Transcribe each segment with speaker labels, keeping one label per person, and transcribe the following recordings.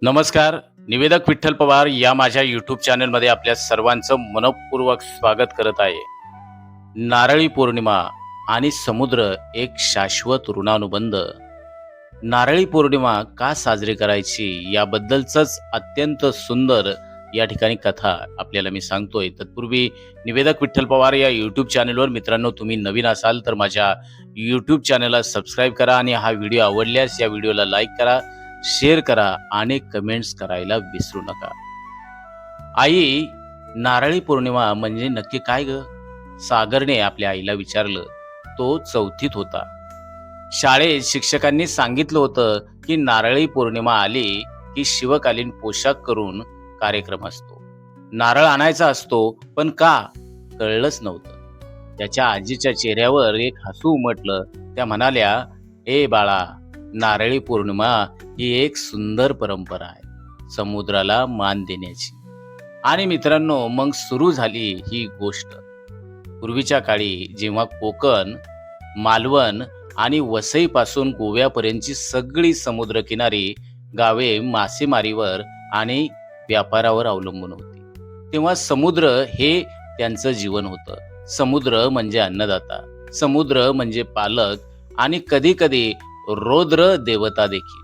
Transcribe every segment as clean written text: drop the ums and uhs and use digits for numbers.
Speaker 1: नमस्कार. निवेदक विठ्ठल पवार या माझ्या यूट्यूब चॅनलमध्ये आपल्या सर्वांचं मनपूर्वक स्वागत करत आहे. नारळी पौर्णिमा आणि समुद्र एक शाश्वत ऋणानुबंध. नारळी पौर्णिमा का साजरी करायची याबद्दलच अत्यंत सुंदर या ठिकाणी कथा आपल्याला मी सांगतोय. तत्पूर्वी निवेदक विठ्ठल पवार या यूट्यूब चॅनलवर मित्रांनो, तुम्ही नवीन असाल तर माझ्या यूट्यूब चॅनलला सबस्क्राईब करा आणि हा व्हिडिओ आवडल्यास या व्हिडिओला लाईक करा, शेअर करा आणि कमेंट्स करायला विसरू नका. आई, नारळी पौर्णिमा म्हणजे नक्की काय ग? सागरने आपल्या आईला विचारलं. तो चौथीत होता. शाळेत शिक्षकांनी सांगितलं होतं की नारळी पौर्णिमा आली की शिवकालीन पोशाख करून कार्यक्रम असतो. नारळ आणायचा असतो, पण का कळलंच नव्हतं. त्याच्या आजीच्या चेहऱ्यावर एक हसू उमटलं. त्या म्हणाल्या, "ए बाळा, नारळी पौर्णिमा ही एक सुंदर परंपरा आहे, समुद्राला मान देण्याची." आणि मित्रांनो, मग सुरू झाली ही गोष्ट. पूर्वीच्या काळी जेव्हा कोकण, मालवण आणि वसईपासून गोव्यापर्यंतची सगळी समुद्रकिनारी गावे मासेमारीवर आणि व्यापारावर अवलंबून होती, तेव्हा समुद्र हे त्यांचं जीवन होतं. समुद्र म्हणजे अन्नदाता, समुद्र म्हणजे पालक आणि कधी कधी रौद्र देवता देखील.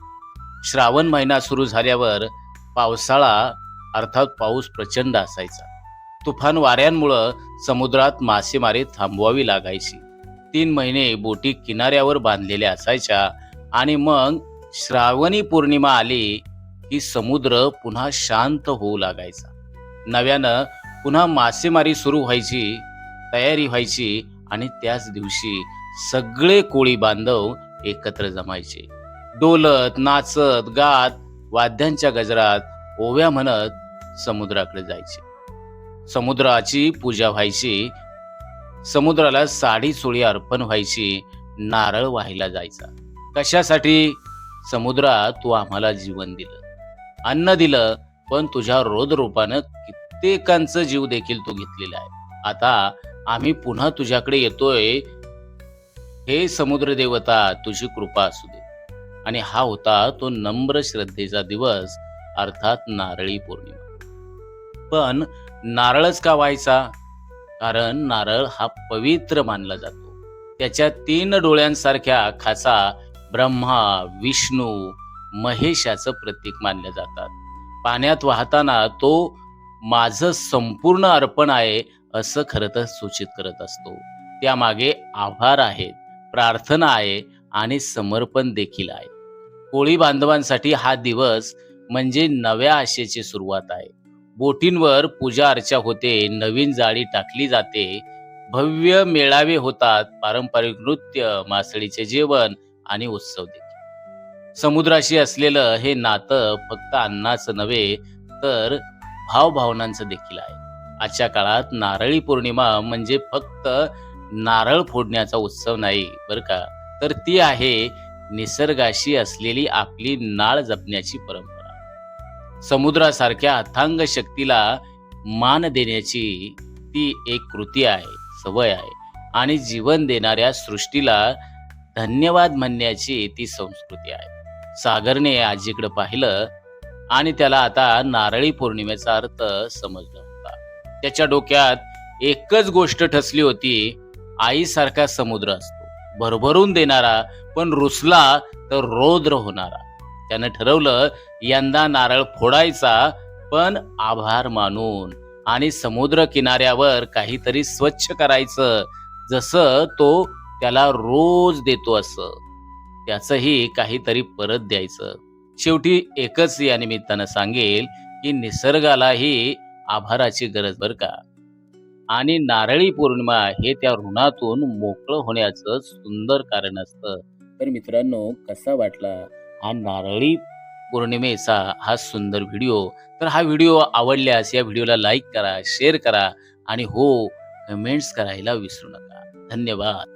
Speaker 1: श्रावण महिना सुरू झाल्यावर पावसाळा अर्थात पाऊस प्रचंड असायचा. तुफान वाऱ्यांमुळं समुद्रात मासेमारी थांबवावी लागायची. 3 महिने बोटी किनाऱ्यावर बांधलेल्या असायच्या आणि मग श्रावणी पौर्णिमा आली की समुद्र पुन्हा शांत होऊ लागायचा. नव्यानं पुन्हा मासेमारी सुरू व्हायची, तयारी व्हायची आणि त्याच दिवशी सगळे कोळी बांधव एकत्र जमायचे. डोलत, नाचत, गात, वाद्यांच्या गजरात ओव्या म्हणत समुद्राकडे जायचे. समुद्राची पूजा व्हायची, समुद्राला साडी चोळी अर्पण व्हायची, नारळ वाहिला जायचा. कशासाठी? समुद्रा, तू आम्हाला जीवन दिलं, अन्न दिलं, पण तुझ्या रौद्र रूपानं कित्येकांचा जीव देखील तू घेतलेला आहे. आता आम्ही पुन्हा तुझ्याकडे येतोय. हे समुद्र देवता, तुझी कृपा असू दे. आणि हा होता तो नम्र श्रद्धेचा दिवस, अर्थात नारळी पौर्णिमा. पण नारळच का व्हायचा? कारण नारळ हा पवित्र मानला जातो. त्याच्या 3 डोळ्यांसारख्या खाचा ब्रह्मा, विष्णू, महेशाचं प्रतीक मानल्या जातात. पाण्यात वाहताना तो माझं संपूर्ण अर्पण आहे असं खरं तर सूचित करत असतो. त्यामागे आभार आहेत, प्रार्थना आहे आणि समर्पण देखील आहे. कोळी बांधवांसाठी हा दिवस म्हणजे नव्या आशेची सुरुवात आहे. बोटींवर पूजा अर्चा होते, नवीन जाळी टाकली जाते, भव्य मेळावे होतात, पारंपरिक नृत्य, मासळीचे जेवण आणि उत्सव देखील. समुद्राशी असलेलं हे नातं फक्त अन्नाचं नव्हे तर भावभावनांचं देखील आहे. आजच्या काळात नारळी पौर्णिमा म्हणजे फक्त नारळ फोडण्याचा उत्सव नाही बरं का, तर ती आहे निसर्गाशी असलेली आपली नाळ जपण्याची परंपरा. समुद्रासारख्या अथांग शक्तीला मान देण्याची ती एक कृती आहे, सवय आहे आणि जीवन देणाऱ्या सृष्टीला धन्यवाद म्हणण्याची ती संस्कृती आहे. सागरने आजीकडे पाहिलं आणि त्याला आता नारळी पौर्णिमेचा अर्थ समजला होता. त्याच्या डोक्यात एकच गोष्ट ठसली होती, आईसारखा समुद्र असतो, भरभरून देणारा, पण रुसला तर रौद्र होणारा. त्यानं ठरवलं यंदा नारळ फोडायचा, पण आभार मानून, आणि समुद्र किनाऱ्यावर काहीतरी स्वच्छ करायचं, जसं तो त्याला रोज देतो असं त्याचंही काहीतरी परत द्यायचं. शेवटी एकच या निमित्तानं सांगेल की निसर्गालाही आभाराची गरज बरं का. आणि नारळी पौर्णिमा हे त्या ऋणातून मोकळं होण्याचं सुंदर कारण असतं. तर मित्रांनो, कसा वाटला हा नारळी पौर्णिमेचा हा सुंदर व्हिडिओ? तर हा व्हिडिओ आवडल्यास या व्हिडिओला लाईक करा, शेअर करा आणि हो, कमेंट्स करायला विसरू नका. धन्यवाद.